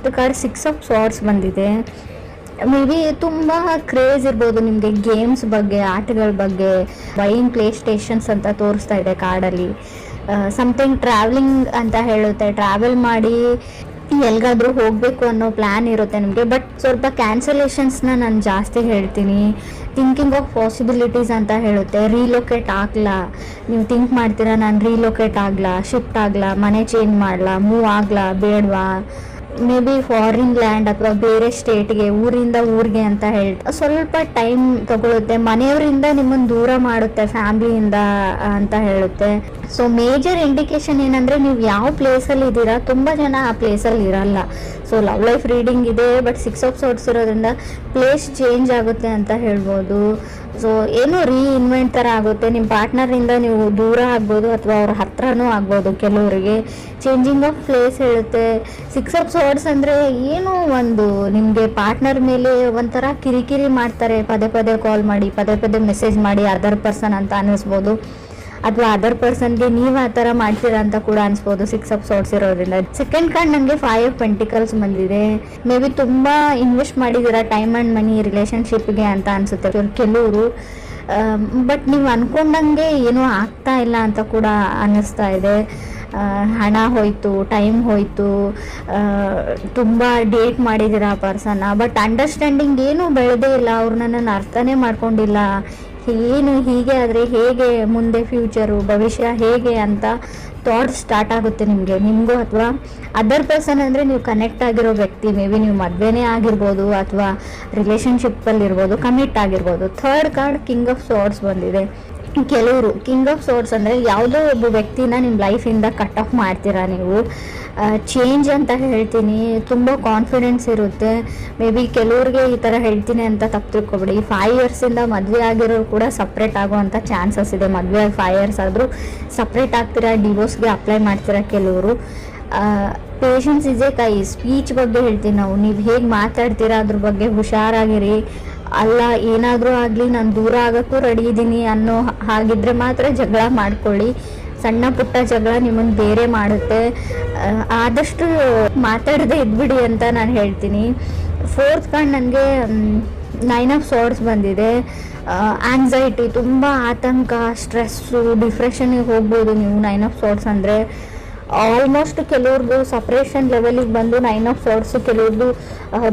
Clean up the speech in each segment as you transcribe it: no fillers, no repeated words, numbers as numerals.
Fifth card 6 of ಸಾರ್ಡ್ಸ್ ಬಂದಿದೆ. May be ತುಂಬ craze ಇರ್ಬೋದು ನಿಮಗೆ ಗೇಮ್ಸ್ ಬಗ್ಗೆ, ಆಟಗಳ ಬಗ್ಗೆ. ಬೈಯಿಂಗ್ ಪ್ಲೇ ಸ್ಟೇಷನ್ಸ್ ಅಂತ ತೋರಿಸ್ತಾ ಇದೆ ಕಾರ್ಡಲ್ಲಿ. ಸಮಥಿಂಗ್ ಟ್ರಾವೆಲಿಂಗ್ ಅಂತ ಹೇಳುತ್ತೆ, ಟ್ರಾವೆಲ್ ಮಾಡಿ ಎಲ್ಲಿಗಾದ್ರೂ ಹೋಗಬೇಕು ಅನ್ನೋ ಪ್ಲ್ಯಾನ್ ಇರುತ್ತೆ ನಿಮಗೆ. ಬಟ್ ಸ್ವಲ್ಪ ಕ್ಯಾನ್ಸಲೇಷನ್ಸ್ನ ನಾನು ಜಾಸ್ತಿ ಹೇಳ್ತೀನಿ. ಥಿಂಕಿಂಗ್ ಆಫ್ ಪಾಸಿಬಿಲಿಟೀಸ್ ಅಂತ ಹೇಳುತ್ತೆ. ರೀಲೊಕೇಟ್ ಆಗಲ್ಲ, ನೀವು ಥಿಂಕ್ ಮಾಡ್ತೀರಾ ನಾನು ರೀಲೊಕೇಟ್ ಆಗಲ್ಲ, ಶಿಫ್ಟ್ ಆಗಲ್ಲ, ಮನೆ ಚೇಂಜ್ ಮಾಡಲ್ಲ, ಮೂವ್ ಆಗಲ್ಲ, ಬೇಡವಾ, ಮೇ ಬಿ ಫಾರಿನ್ ಲ್ಯಾಂಡ್ ಅಥವಾ ಬೇರೆ ಸ್ಟೇಟ್ಗೆ, ಊರಿಂದ ಊರಿಗೆ ಅಂತ ಸ್ವಲ್ಪ ಟೈಮ್ ತಗೊಳುತ್ತೆ. ಮನೆಯವರಿಂದ ನಿಮ್ಮನ್ನು ದೂರ ಮಾಡುತ್ತೆ, ಫ್ಯಾಮ್ಲಿಯಿಂದ ಅಂತ ಹೇಳುತ್ತೆ. ಸೊ ಮೇಜರ್ ಇಂಡಿಕೇಶನ್ ಏನಂದರೆ ನೀವು ಯಾವ ಪ್ಲೇಸಲ್ಲಿ ಇದ್ದೀರಾ, ತುಂಬ ಜನ ಆ ಪ್ಲೇಸಲ್ಲಿ ಇರಲ್ಲ. ಸೊ ಲವ್ ಲೈಫ್ ರೀಡಿಂಗ್ ಇದೆ, ಬಟ್ 6 ಆಫ್ ಸಾರ್ಡ್ಸ್ ಇರೋದ್ರಿಂದ ಪ್ಲೇಸ್ ಚೇಂಜ್ ಆಗುತ್ತೆ ಅಂತ ಹೇಳ್ಬೋದು. ಸೊ ಏನೋ ರೀಇನ್ವೆಂಟ್ ಥರ ಆಗುತ್ತೆ. ನಿಮ್ಮ ಪಾರ್ಟ್ನರಿಂದ ನೀವು ದೂರ ಆಗ್ಬೋದು ಅಥವಾ ಅವ್ರ ಹತ್ರನೂ ಆಗ್ಬೋದು. ಕೆಲವರಿಗೆ ಚೇಂಜಿಂಗ್ ಆಫ್ ಪ್ಲೇಸ್ ಹೇಳುತ್ತೆ. 6 ಆಫ್ ಸಾರ್ಡ್ಸ್ ಅಂದರೆ ಏನೋ ಒಂದು ನಿಮಗೆ ಪಾರ್ಟ್ನರ್ ಮೇಲೆ ಒಂಥರ ಕಿರಿಕಿರಿ ಮಾಡ್ತಾರೆ, ಪದೇ ಪದೇ ಕಾಲ್ ಮಾಡಿ, ಪದೇ ಪದೇ ಮೆಸೇಜ್ ಮಾಡಿ, ಅದರ್ ಪರ್ಸನ್ ಅಂತ ಅನ್ನಿಸ್ಬೋದು. ಅಥವಾ ಅದರ್ ಪರ್ಸನ್ಗೆ ನೀವು ಆ ಥರ ಮಾಡ್ತೀರಾ ಅಂತ ಕೂಡ ಅನಿಸ್ಬೋದು 6 ಆಫ್ ಸಾರ್ಡ್ಸ್ ಇರೋದ್ರಿಂದ. ಸೆಕೆಂಡ್ ಕಾರ್ಡ್ ನನಗೆ 5 ಆಫ್ ಪೆಂಟಿಕಲ್ಸ್ ಬಂದಿದೆ. ಮೇ ಬಿ ತುಂಬ ಇನ್ವೆಸ್ಟ್ ಮಾಡಿದ್ದೀರಾ ಟೈಮ್ ಆ್ಯಂಡ್ ಮನಿ ರಿಲೇಷನ್ಶಿಪ್ಗೆ ಅಂತ ಅನಿಸುತ್ತೆ ಕೆಲವರು. ಬಟ್ ನೀವು ಅಂದ್ಕೊಂಡಂಗೆ ಏನೂ ಆಗ್ತಾ ಇಲ್ಲ ಅಂತ ಕೂಡ ಅನ್ನಿಸ್ತಾ ಇದೆ. ಹಣ ಹೋಯಿತು, ಟೈಮ್ ಹೋಯಿತು, ತುಂಬ ಡೇಟ್ ಮಾಡಿದ್ದೀರಾ ಆ ಪರ್ಸನ್ನ. ಬಟ್ ಅಂಡರ್ಸ್ಟ್ಯಾಂಡಿಂಗ್ ಏನೂ ಬೆಳೆದೇ ಇಲ್ಲ, ಅವ್ರು ನನ್ನನ್ನು ಅರ್ಥನೇ ಮಾಡ್ಕೊಂಡಿಲ್ಲ. ಏನು ಹೀಗೆ ಆದರೆ ಹೇಗೆ ಮುಂದೆ ಫ್ಯೂಚರು, ಭವಿಷ್ಯ ಹೇಗೆ ಅಂತ ಥಾಟ್ಸ್ ಸ್ಟಾರ್ಟ್ ಆಗುತ್ತೆ ನಿಮಗೂ ಅಥವಾ ಅದರ್ ಪರ್ಸನ್ ಅಂದರೆ ನೀವು ಕನೆಕ್ಟ್ ಆಗಿರೋ ವ್ಯಕ್ತಿ. ಮೇ ಬಿ ನೀವು ಮದುವೆನೇ ಆಗಿರ್ಬೋದು ಅಥವಾ ರಿಲೇಷನ್ಶಿಪ್ಪಲ್ಲಿರ್ಬೋದು, ಕಮಿಟ್ ಆಗಿರ್ಬೋದು. ಥರ್ಡ್ ಕಾರ್ಡ್ ಕಿಂಗ್ ಆಫ್ ಸಾರ್ಡ್ಸ್ ಬಂದಿದೆ. ಕೆಲವರು ಕಿಂಗ್ ಆಫ್ ಸಾರ್ಡ್ಸ್ ಅಂದರೆ ಯಾವುದೋ ಒಬ್ಬ ವ್ಯಕ್ತಿನ ನಿಮ್ಮ ಲೈಫಿಂದ ಕಟ್ ಆಫ್ ಮಾಡ್ತೀರಾ ನೀವು. ಚೇಂಜ್ ಅಂತ ಹೇಳ್ತೀನಿ. ತುಂಬ ಕಾನ್ಫಿಡೆನ್ಸ್ ಇರುತ್ತೆ. ಮೇ ಬಿ ಕೆಲವ್ರಿಗೆ ಈ ಥರ ಹೇಳ್ತೀನಿ ಅಂತ ತಪ್ಪು ತಿಳ್ಕೊಬೇಡಿ. 5 ಇಯರ್ಸಿಂದ ಮದುವೆ ಆಗಿರೋರು ಕೂಡ ಸಪ್ರೇಟ್ ಆಗೋವಂಥ ಚಾನ್ಸಸ್ ಇದೆ. ಮದುವೆ 5 ಇಯರ್ಸ್ ಆದರೂ ಸಪ್ರೇಟ್ ಆಗ್ತೀರಾ, ಡಿವೋರ್ಸ್ಗೆ ಅಪ್ಲೈ ಮಾಡ್ತೀರಾ ಕೆಲವರು. ಪೇಷನ್ಸ್ ಇಸ್ ಎ ಕೈ. ಸ್ಪೀಚ್ ಬಗ್ಗೆ ಹೇಳ್ತೀನಿ ನಾವು. ನೀವು ಹೇಗೆ ಮಾತಾಡ್ತೀರಾ ಅದ್ರ ಬಗ್ಗೆ ಹುಷಾರಾಗಿರಿ. ಅಲ್ಲ ಏನಾದರೂ ಆಗಲಿ ನಾನು ದೂರ ಆಗೋಕ್ಕೂ ರೆಡಿ ಇದ್ದೀನಿ ಅನ್ನೋ ಹಾಗಿದ್ರೆ ಮಾತ್ರ ಜಗಳ ಮಾಡ್ಕೊಳ್ಳಿ. ಸಣ್ಣ ಪುಟ್ಟ ಜಗಳ ನಿಮ್ಮನ್ನು ಬೇರೆ ಮಾಡುತ್ತೆ. ಆದಷ್ಟು ಮಾತಾಡದೆ ಇದ್ಬಿಡಿ ಅಂತ ನಾನು ಹೇಳ್ತೀನಿ. ಫೋರ್ತ್ ಕಾರ್ಡ್ ನನಗೆ 9 ಆಫ್ ಸಾರ್ಡ್ಸ್ ಬಂದಿದೆ. ಆ್ಯಂಗ್ಸೈಟಿ, ತುಂಬ ಆತಂಕ, ಸ್ಟ್ರೆಸ್ಸು, ಡಿಪ್ರೆಷನ್ಗೆ ಹೋಗ್ಬೋದು ನೀವು 9 ಆಫ್ ಸಾರ್ಡ್ಸ್ ಅಂದರೆ. ಆಲ್ಮೋಸ್ಟ್ ಕೆಲವ್ರದ್ದು ಸಪ್ರೇಷನ್ ಲೆವೆಲಿಗೆ ಬಂದು 9 ಆಫ್ ಸಾರ್ಡ್ಸು ಕೆಲವ್ರದ್ದು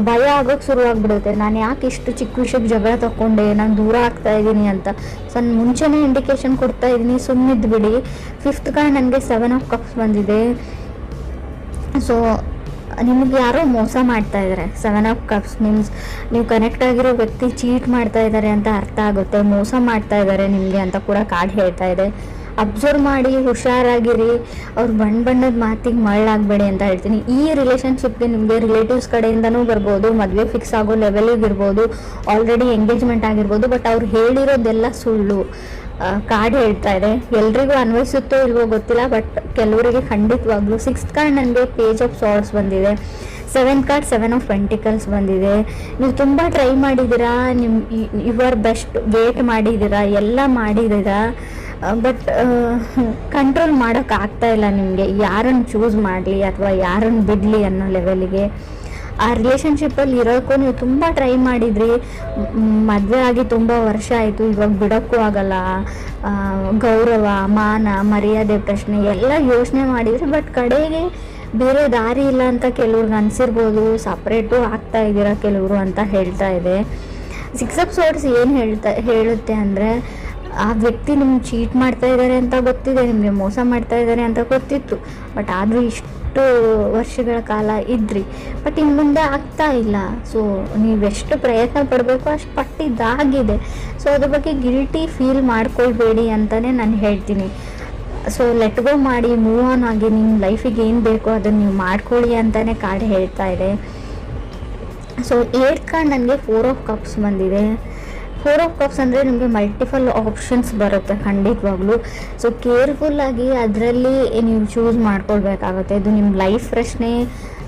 ಭಯ ಆಗೋಕ್ಕೆ ಶುರುವಾಗ್ಬಿಡುತ್ತೆ. ನಾನು ಯಾಕೆ ಇಷ್ಟು ಚಿಕ್ಕ ವಿಷಯಕ್ಕೆ ಜಗಳ ತಗೊಂಡೆ, ನಾನು ದೂರ ಆಗ್ತಾ ಇದ್ದೀನಿ ಅಂತ. ಸೊ ನಾನು ಮುಂಚೆನೇ ಇಂಡಿಕೇಶನ್ ಕೊಡ್ತಾ ಇದ್ದೀನಿ, ಸುಮ್ಮನಿದ್ದು ಬಿಡಿ. ಫಿಫ್ತ್ ಕಾರ್ಡ್ ನನಗೆ 7 ಆಫ್ ಕಪ್ಸ್ ಬಂದಿದೆ. ಸೊ ನಿಮಗೆ ಯಾರೋ ಮೋಸ ಮಾಡ್ತಾ ಇದ್ದಾರೆ. 7 ಆಫ್ ಕಪ್ಸ್ ಮೀನ್ಸ್ ನೀವು ಕನೆಕ್ಟ್ ಆಗಿರೋ ವ್ಯಕ್ತಿ ಚೀಟ್ ಮಾಡ್ತಾ ಇದ್ದಾರೆ ಅಂತ ಅರ್ಥ ಆಗುತ್ತೆ. ಮೋಸ ಮಾಡ್ತಾ ಇದ್ದಾರೆ ನಿಮಗೆ ಅಂತ ಕೂಡ ಕಾರ್ಡ್ ಹೇಳ್ತಾ ಇದೆ. ಅಬ್ಸರ್ವ್ ಮಾಡಿ, ಹುಷಾರಾಗಿರಿ. ಅವ್ರು ಬಣ್ಣದ ಮಾತಿಗೆ ಮಳ್ಳಾಗಬೇಡಿ ಅಂತ ಹೇಳ್ತೀನಿ. ಈ ರಿಲೇಷನ್ಶಿಪ್ಗೆ ನಿಮಗೆ ರಿಲೇಟಿವ್ಸ್ ಕಡೆಯಿಂದನೂ ಬರ್ಬೋದು, ಮದುವೆ ಫಿಕ್ಸ್ ಆಗೋ ಲೆವೆಲಿಗೆ ಇರ್ಬೋದು, ಆಲ್ರೆಡಿ ಎಂಗೇಜ್ಮೆಂಟ್ ಆಗಿರ್ಬೋದು. ಬಟ್ ಅವ್ರು ಹೇಳಿರೋದೆಲ್ಲ ಸುಳ್ಳು ಕಾರ್ಡ್ ಹೇಳ್ತಾ ಇದೆ. ಎಲ್ರಿಗೂ ಅನ್ವಯಿಸುತ್ತೋ ಇಲ್ವೋ ಗೊತ್ತಿಲ್ಲ, ಬಟ್ ಕೆಲವರಿಗೆ ಖಂಡಿತವಾಗ್ಲೂ. 6th ಕಾರ್ಡ್ ನನಗೆ ಪೇಜ್ ಆಫ್ ಸಾರ್ಡ್ಸ್ ಬಂದಿದೆ. 7th ಕಾರ್ಡ್ 7 ಆಫ್ ಪೆಂಟಿಕಲ್ಸ್ ಬಂದಿದೆ. ನೀವು ತುಂಬ ಟ್ರೈ ಮಾಡಿದ್ದೀರಾ, ಯುವರ್ ಬೆಸ್ಟ್ ವೇಟ್ ಮಾಡಿದ್ದೀರಾ, ಎಲ್ಲ ಮಾಡಿದ್ದೀರಾ. ಬಟ್ ಕಂಟ್ರೋಲ್ ಮಾಡೋಕ್ಕಾಗ್ತಾ ಇಲ್ಲ ನಿಮಗೆ. ಯಾರನ್ನು ಚೂಸ್ ಮಾಡಲಿ ಅಥವಾ ಯಾರನ್ನು ಬಿಡಲಿ ಅನ್ನೋ ಲೆವೆಲಿಗೆ. ಆ ರಿಲೇಷನ್ಶಿಪ್ಪಲ್ಲಿ ಇರೋಕ್ಕೂ ನೀವು ತುಂಬ ಟ್ರೈ ಮಾಡಿದ್ರಿ. ಮದುವೆ ಆಗಿ ತುಂಬ ವರ್ಷ ಆಯಿತು, ಇವಾಗ ಬಿಡೋಕ್ಕೂ ಆಗಲ್ಲ. ಗೌರವ, ಮಾನ, ಮರ್ಯಾದೆ ಪ್ರಶ್ನೆ ಎಲ್ಲ ಯೋಚನೆ ಮಾಡಿದ್ರಿ. ಬಟ್ ಕಡೆಗೆ ಬೇರೆ ದಾರಿ ಇಲ್ಲ ಅಂತ ಕೆಲವ್ರಿಗೆ ಅನಿಸಿರ್ಬೋದು. ಸಪ್ರೇಟು ಆಗ್ತಾ ಇದ್ದೀರಾ ಕೆಲವರು ಅಂತ ಹೇಳ್ತಾ ಇದೆ. 6 ಆಫ್ ಸಾರ್ಡ್ಸ್ ಏನು ಹೇಳುತ್ತೆ ಅಂದರೆ, ಆ ವ್ಯಕ್ತಿ ನಿಮ್ಗೆ ಚೀಟ್ ಮಾಡ್ತಾ ಇದ್ದಾರೆ ಅಂತ ಗೊತ್ತಿದೆ, ನಿಮಗೆ ಮೋಸ ಮಾಡ್ತಾ ಇದ್ದಾರೆ ಅಂತ ಗೊತ್ತಿತ್ತು. ಬಟ್ ಆದರೂ ಇಷ್ಟು ವರ್ಷಗಳ ಕಾಲ ಇದ್ರಿ, ಬಟ್ ಇನ್ನು ಮುಂದೆ ಆಗ್ತಾ ಇಲ್ಲ. ಸೊ ನೀವೆಷ್ಟು ಪ್ರಯತ್ನ ಪಡಬೇಕು ಅಷ್ಟು ಪಟ್ಟಿದ್ದಾಗಿದೆ. ಸೊ ಅದ್ರ ಬಗ್ಗೆ ಗಿಲ್ಟಿ ಫೀಲ್ ಮಾಡ್ಕೊಳ್ಬೇಡಿ ಅಂತಲೇ ನಾನು ಹೇಳ್ತೀನಿ. ಸೊ ಲೆಟ್ ಗೋ ಮಾಡಿ, ಮೂವ್ ಆನ್ ಆಗಿ, ನಿಮ್ಮ ಲೈಫಿಗೆ ಏನು ಬೇಕೋ ಅದನ್ನು ನೀವು ಮಾಡ್ಕೊಳ್ಳಿ ಅಂತಲೇ ಕಾರ್ಡ್ ಹೇಳ್ತಾ ಇದೆ. ಸೊ 8th ಕಾರ್ಡ್ ನನಗೆ 4 ಆಫ್ ಕಪ್ಸ್ ಬಂದಿದೆ. 4 ಆಫ್ ಕಪ್ಸ್ ಅಂದರೆ ನಿಮಗೆ ಮಲ್ಟಿಪಲ್ ಆಪ್ಷನ್ಸ್ ಬರುತ್ತೆ ಖಂಡಿತವಾಗ್ಲೂ. ಸೊ ಕೇರ್ಫುಲ್ಲಾಗಿ ಅದರಲ್ಲಿ ನೀವು ಚೂಸ್ ಮಾಡ್ಕೊಳ್ಬೇಕಾಗುತ್ತೆ. ಇದು ನಿಮ್ಮ ಲೈಫ್ ಪ್ರಶ್ನೆ.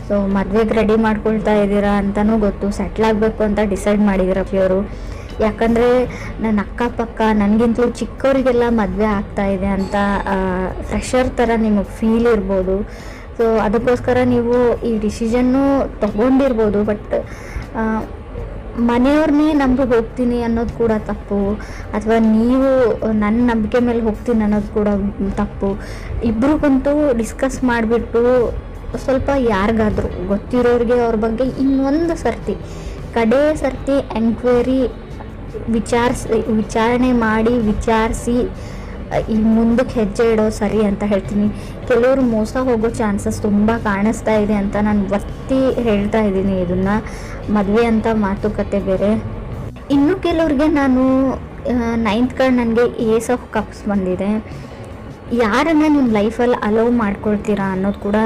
ಸೊ ಮದುವೆಗೆ ರೆಡಿ ಮಾಡ್ಕೊಳ್ತಾ ಇದ್ದೀರಾ ಅಂತಲೂ ಗೊತ್ತು, ಸೆಟ್ಲ್ ಆಗಬೇಕು ಅಂತ ಡಿಸೈಡ್ ಮಾಡಿದ್ದೀರಾ ಅವರು. ಯಾಕಂದರೆ ನನ್ನ ಅಕ್ಕಪಕ್ಕ ನನಗಿಂತಲೂ ಚಿಕ್ಕವರಿಗೆಲ್ಲ ಮದುವೆ ಆಗ್ತಾ ಇದೆ ಅಂತ ಫ್ರೆಶರ್ ಥರ ನಿಮಗೆ ಫೀಲ್ ಇರ್ಬೋದು. ಸೊ ಅದಕ್ಕೋಸ್ಕರ ನೀವು ಈ ಡಿಸಿಷನ್ನು ತಗೊಂಡಿರ್ಬೋದು, ಬಟ್ ಮನೆಯವ್ರನ್ನೇ ನಂಬಿ ಹೋಗ್ತೀನಿ ಅನ್ನೋದು ಕೂಡ ತಪ್ಪು, ಅಥವಾ ನೀವು ನನ್ನ ನಂಬಿಕೆ ಮೇಲೆ ಹೋಗ್ತೀನಿ ಅನ್ನೋದು ಕೂಡ ತಪ್ಪು. ಇಬ್ಬರು ಕುಂತು ಡಿಸ್ಕಸ್ ಮಾಡಿಬಿಟ್ಟು ಸ್ವಲ್ಪ ಯಾರಿಗಾದರೂ ಗೊತ್ತಿರೋರಿಗೆ ಅವ್ರ ಬಗ್ಗೆ ಇನ್ನೊಂದು ಕಡೆ ಸರ್ತಿ ಎಂಕ್ವೈರಿ ವಿಚಾರಣೆ ಮಾಡಿ ವಿಚಾರಿಸಿ ಈ ಮುಂದಕ್ಕೆ ಹೆಜ್ಜೆ ಇಡೋದು ಸರಿ ಅಂತ ಹೇಳ್ತೀನಿ. ಕೆಲವರು ಮೋಸ ಹೋಗೋ ಚಾನ್ಸಸ್ ತುಂಬ ಕಾಣಿಸ್ತಾ ಇದೆ ಅಂತ ನಾನು ಒತ್ತಿ ಹೇಳ್ತಾ ಇದ್ದೀನಿ. ಇದನ್ನು ಮದುವೆ ಅಂತ ಮಾತುಕತೆ ಬೇರೆ. ಇನ್ನು ಕೆಲವ್ರಿಗೆ ನಾನು 9th ಕಾರ್ಡ್ ನನಗೆ ಏಸ್ ಆಫ್ ಕಪ್ಸ್ ಬಂದಿದೆ. ಯಾರನ್ನು ನಿಮ್ಮ ಲೈಫಲ್ಲಿ ಅಲೋವ್ ಮಾಡ್ಕೊಳ್ತೀರಾ ಅನ್ನೋದು ಕೂಡ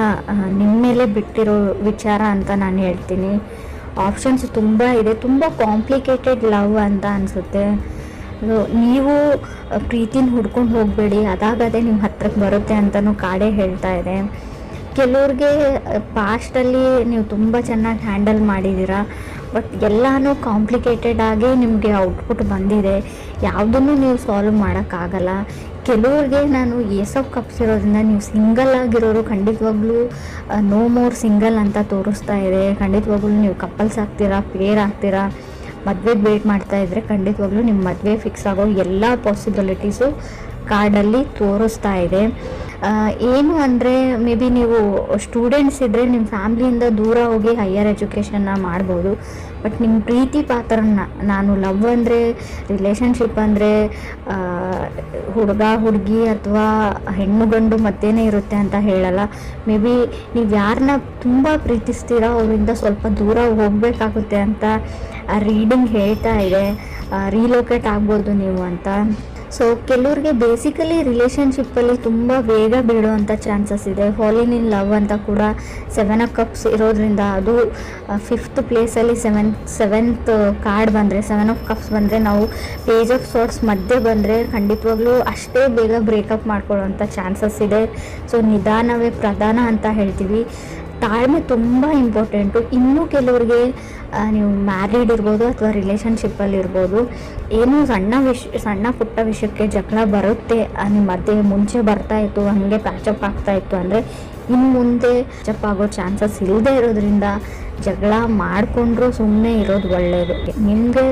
ನಿಮ್ಮ ಮೇಲೆ ಬಿಟ್ಟಿರೋ ವಿಚಾರ ಅಂತ ನಾನು ಹೇಳ್ತೀನಿ. ಆಪ್ಷನ್ಸ್ ತುಂಬ ಇದೆ, ತುಂಬ ಕಾಂಪ್ಲಿಕೇಟೆಡ್ ಲವ್ ಅಂತ ಅನಿಸುತ್ತೆ. ನೀವು ಪ್ರೀತಿನ ಹುಡ್ಕೊಂಡು ಹೋಗಬೇಡಿ, ಅದಾಗದೇ ನಿಮ್ಮ ಹತ್ರಕ್ಕೆ ಬರುತ್ತೆ ಅಂತಲೂ ಕಾಡೇ ಹೇಳ್ತಾ ಇದೆ. ಕೆಲವ್ರಿಗೆ ಪಾಸ್ಟಲ್ಲಿ ನೀವು ತುಂಬ ಚೆನ್ನಾಗಿ ಹ್ಯಾಂಡಲ್ ಮಾಡಿದ್ದೀರಾ, ಬಟ್ ಎಲ್ಲನೂ ಕಾಂಪ್ಲಿಕೇಟೆಡ್ ಆಗಿ ನಿಮಗೆ ಔಟ್ಪುಟ್ ಬಂದಿದೆ, ಯಾವುದನ್ನು ನೀವು ಸಾಲ್ವ್ ಮಾಡೋಕ್ಕಾಗಲ್ಲ. ಕೆಲವ್ರಿಗೆ ನಾನು ಏಸ್ ಆಫ್ ಕಪ್ಸ್ ಇರೋದ್ರಿಂದ ನೀವು ಸಿಂಗಲ್ ಆಗಿರೋರು ಖಂಡಿತವಾಗ್ಲೂ ನೋ ಮೋರ್ ಸಿಂಗಲ್ ಅಂತ ತೋರಿಸ್ತಾ ಇದೆ. ಖಂಡಿತವಾಗ್ಲೂ ನೀವು ಕಪಲ್ಸ್ ಆಗ್ತೀರಾ, ಪೇರ್ ಆಗ್ತೀರಾ, ಮದುವೆಗೆ ವೇಟ್ ಮಾಡ್ತಾಯಿದ್ರೆ ಖಂಡಿತವಾಗ್ಲೂ ನಿಮ್ಮ ಮದುವೆ ಫಿಕ್ಸ್ ಆಗೋ ಎಲ್ಲ ಪಾಸಿಬಿಲಿಟೀಸು ಕಾರ್ಡಲ್ಲಿ ತೋರಿಸ್ತಾ ಇದೆ. ಏನು ಅಂದರೆ ಮೇ ಬಿ ನೀವು ಸ್ಟೂಡೆಂಟ್ಸ್ ಇದ್ದರೆ ನಿಮ್ಮ ಫ್ಯಾಮ್ಲಿಯಿಂದ ದೂರ ಹೋಗಿ ಹೈಯರ್ ಎಜುಕೇಷನ್ನ ಮಾಡ್ಬೋದು, ಬಟ್ ನಿಮ್ಮ ಪ್ರೀತಿ ಪಾತ್ರನ, ನಾನು ಲವ್ ಅಂದರೆ ರಿಲೇಷನ್ಶಿಪ್ ಅಂದರೆ ಹುಡುಗ ಹುಡುಗಿ ಅಥವಾ ಹೆಣ್ಣು ಗಂಡು ಮತ್ತೇನೇ ಇರುತ್ತೆ ಅಂತ ಹೇಳಲ್ಲ. ಮೇ ಬಿ ನೀವು ಯಾರನ್ನ ತುಂಬ ಪ್ರೀತಿಸ್ತೀರೋ ಅವರಿಂದ ಸ್ವಲ್ಪ ದೂರ ಹೋಗಬೇಕಾಗುತ್ತೆ ಅಂತ ರೀಡಿಂಗ್ ಹೇಳ್ತಾ ಇದೆ. ರೀಲೋಕೇಟ್ ಆಗ್ಬೋದು ನೀವು ಅಂತ. ಸೊ ಕೆಲವ್ರಿಗೆ ಬೇಸಿಕಲಿ ರಿಲೇಷನ್ಶಿಪ್ಪಲ್ಲಿ ತುಂಬ ಬೇಗ ಬೀಳುವಂಥ ಚಾನ್ಸಸ್ ಇದೆ. ಫಾಲಿನ್ ಇನ್ ಲವ್ ಅಂತ ಕೂಡ 7 ಆಫ್ ಕಪ್ಸ್ ಇರೋದ್ರಿಂದ, ಅದು 5th ಪ್ಲೇಸಲ್ಲಿ ಸೆವೆಂತ್ ಕಾರ್ಡ್ ಬಂದರೆ, 7 ಆಫ್ ಕಪ್ಸ್ ಬಂದರೆ, ನಾವು ಪೇಜ್ ಆಫ್ ಸಾರ್ಟ್ಸ್ ಮಧ್ಯೆ ಬಂದರೆ ಖಂಡಿತವಾಗ್ಲೂ ಅಷ್ಟೇ ಬೇಗ ಬ್ರೇಕಪ್ ಮಾಡ್ಕೊಳ್ಳೋವಂಥ ಚಾನ್ಸಸ್ ಇದೆ. ಸೊ ನಿಧಾನವೇ ಪ್ರಧಾನ ಅಂತ ಹೇಳ್ತೀವಿ. ತಾಳ್ಮೆ ತುಂಬ ಇಂಪಾರ್ಟೆಂಟು. ಇನ್ನೂ ಕೆಲವ್ರಿಗೆ ನೀವು ಮ್ಯಾರಿಡ್ ಇರ್ಬೋದು ಅಥವಾ ರಿಲೇಷನ್ಶಿಪ್ಪಲ್ಲಿ ಇರ್ಬೋದು, ಏನೂ ಸಣ್ಣ ಪುಟ್ಟ ವಿಷಯಕ್ಕೆ ಜಗಳ ಬರುತ್ತೆ ನಿಮ್ಮ ಮಧ್ಯೆ. ಮುಂಚೆ ಬರ್ತಾಯಿತ್ತು, ಹಾಗೆ ಪ್ಯಾಚಪ್ ಆಗ್ತಾಯಿತ್ತು ಅಂದರೆ ಇನ್ನು ಮುಂದೆ ಪ್ಯಾಚಪ್ ಆಗೋ ಚಾನ್ಸಸ್ ಇಲ್ಲದೆ ಇರೋದ್ರಿಂದ ಜಗಳ ಮಾಡಿಕೊಂಡ್ರೂ ಸುಮ್ಮನೆ ಇರೋದು ಒಳ್ಳೆಯದು. ನಿಮಗೆ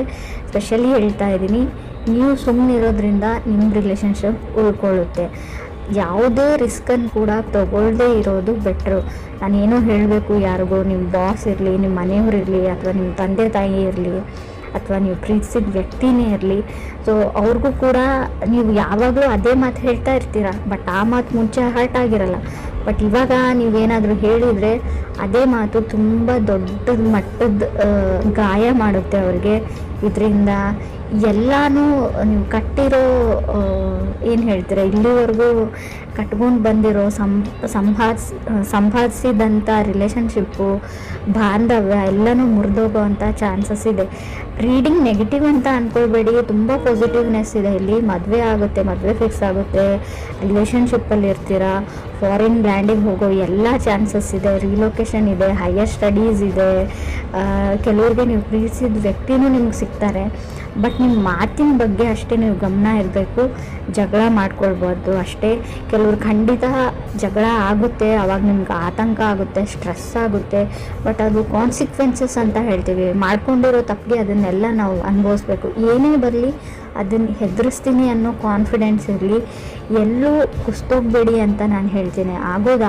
ಸ್ಪೆಷಲಿ ಹೇಳ್ತಾ ಇದ್ದೀನಿ, ನೀವು ಸುಮ್ಮನೆ ಇರೋದ್ರಿಂದ ನಿಮ್ಮ ರಿಲೇಷನ್ಶಿಪ್ ಉಳ್ಕೊಳ್ಳುತ್ತೆ. ಯಾವುದೇ ರಿಸ್ಕನ್ನು ಕೂಡ ತಗೊಳ್ಳದೇ ಇರೋದು ಬೆಟ್ರು. ನಾನೇನೋ ಹೇಳಬೇಕು ಯಾರಿಗೂ, ನಿಮ್ಮ ಬಾಸ್ ಇರಲಿ, ನಿಮ್ಮ ಮನೆಯವ್ರಿರಲಿ, ಅಥವಾ ನಿಮ್ಮ ತಂದೆ ತಾಯಿ ಇರಲಿ, ಅಥವಾ ನೀವು ಪ್ರೀತಿಸಿದ ವ್ಯಕ್ತಿನೇ ಇರಲಿ, ಸೊ ಅವ್ರಿಗೂ ಕೂಡ ನೀವು ಯಾವಾಗಲೂ ಅದೇ ಮಾತು ಹೇಳ್ತಾ ಇರ್ತೀರ, ಬಟ್ ಆ ಮಾತು ಮುಂಚೆ ಹರ್ಟ್ ಆಗಿರಲ್ಲ. ಬಟ್ ಇವಾಗ ನೀವೇನಾದರೂ ಹೇಳಿದರೆ ಅದೇ ಮಾತು ತುಂಬ ದೊಡ್ಡ ಮಟ್ಟದ ಗಾಯ ಮಾಡುತ್ತೆ ಅವ್ರಿಗೆ. ಇದರಿಂದ ಎಲ್ಲನೂ ನೀವು ಕಟ್ಟಿರೋ ಏನು ಹೇಳ್ತೀರ, ಇಲ್ಲಿವರೆಗೂ ಕಟ್ಕೊಂಡು ಬಂದಿರೋ ಸಂಪಾದಿಸಿದಂಥ ರಿಲೇಷನ್ಶಿಪ್ಪು, ಬಾಂಧವ್ಯ ಎಲ್ಲನೂ ಮುರಿದೋಗೋ ಅಂಥ ಚಾನ್ಸಸ್ ಇದೆ. ರೀಡಿಂಗ್ ನೆಗೆಟಿವ್ ಅಂತ ಅಂದ್ಕೊಳ್ಬೇಡಿ, ತುಂಬ ಪಾಸಿಟಿವ್ನೆಸ್ ಇದೆ ಇಲ್ಲಿ. ಮದುವೆ ಆಗುತ್ತೆ, ಮದುವೆ ಫಿಕ್ಸ್ ಆಗುತ್ತೆ, ರಿಲೇಷನ್ಶಿಪ್ಪಲ್ಲಿ ಇರ್ತೀರಾ, ಫಾರಿನ್ ಲ್ಯಾಂಡಿಗೆ ಹೋಗೋ ಎಲ್ಲ ಚಾನ್ಸಸ್ ಇದೆ, ರಿಲೊಕೇಶನ್ ಇದೆ, ಹೈಯರ್ ಸ್ಟಡೀಸ್ ಇದೆ. ಕೆಲವ್ರಿಗೆ ನೀವು ಪ್ರೀತಿಸಿದ ವ್ಯಕ್ತಿನೂ ನಿಮ್ಗೆ ಸಿಗ್ತಾರೆ, ಬಟ್ ನಿಮ್ಮ ಮಾತಿನ ಬಗ್ಗೆ ಅಷ್ಟೇ ನೀವು ಗಮನ ಇರಬೇಕು. ಜಗಳ ಮಾಡ್ಕೊಳ್ಬಾರ್ದು ಅಷ್ಟೇ. ಕೆಲವ್ರು ಖಂಡಿತ ಜಗಳ ಆಗುತ್ತೆ, ಅವಾಗ ನಿಮ್ಗೆ ಆತಂಕ ಆಗುತ್ತೆ, ಸ್ಟ್ರೆಸ್ ಆಗುತ್ತೆ, ಬಟ್ ಅದು ಕಾನ್ಸಿಕ್ವೆನ್ಸಸ್ ಅಂತ ಹೇಳ್ತೀವಿ. ಮಾಡ್ಕೊಂಡಿರೋ ತಪ್ಪಿಗೆ ಅದನ್ನೆಲ್ಲ ನಾವು ಅನುಭವಿಸ್ಬೇಕು. ಏನೇ ಬರಲಿ ಅದನ್ನು ಹೆದರಿಸ್ತೀನಿ ಅನ್ನೋ ಕಾನ್ಫಿಡೆನ್ಸ್ ಇರಲಿ. ಎಲ್ಲೂ ಕುಸ್ತೋಗ್ಬೇಡಿ ಅಂತ ನಾನು ಹೇಳ್ತೀನಿ.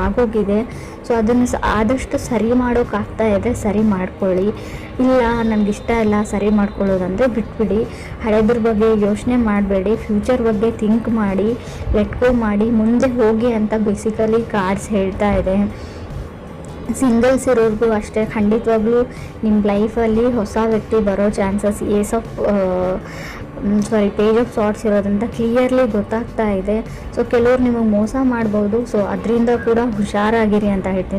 ಆಗೋಗಿದೆ. ಸೊ ಅದನ್ನು ಆದಷ್ಟು ಸರಿ ಮಾಡೋಕ್ಕಾಗ್ತಾ ಇದೆ, ಸರಿ ಮಾಡ್ಕೊಳ್ಳಿ. ಇಲ್ಲ ನನಗಿಷ್ಟ ಇಲ್ಲ ಸರಿ ಮಾಡ್ಕೊಳ್ಳೋದಂದರೆ ಬಿಟ್ಬಿಡಿ. ಹಳೆದ್ರ ಬಗ್ಗೆ ಯೋಚನೆ ಮಾಡಬೇಡಿ, ಫ್ಯೂಚರ್ ಬಗ್ಗೆ ಥಿಂಕ್ ಮಾಡಿ, ಲೆಟ್ ಗೋ ಮಾಡಿ, ಮುಂದೆ ಹೋಗಿ ಅಂತ ಬೇಸಿಕಲಿ ಕಾರ್ಡ್ಸ್ ಹೇಳ್ತಾ ಇದೆ. ಸಿಂಗಲ್ಸ್ ಇರೋರ್ಗೂ ಅಷ್ಟೇ, ಖಂಡಿತವಾಗ್ಲೂ ನಿಮ್ಮ ಲೈಫಲ್ಲಿ ಹೊಸ ವ್ಯಕ್ತಿ ಬರೋ ಚಾನ್ಸಸ್ ಪೇಜ್ ಆಫ್ ಸಾರ್ಟ್ಸ್ ಇರೋದ್ರಿಂದ ಕ್ಲಿಯರ್ಲಿ ಗೊತ್ತಾಗ್ತಾ ಇದೆ. ಸೊ ಕೆಲವ್ರು ನಿಮಗೆ ಮೋಸ ಮಾಡ್ಬೋದು. ಸೊ ಅದರಿಂದ ಕೂಡ ಹುಷಾರಾಗಿರಿ ಅಂತ ಹೇಳ್ತೀನಿ.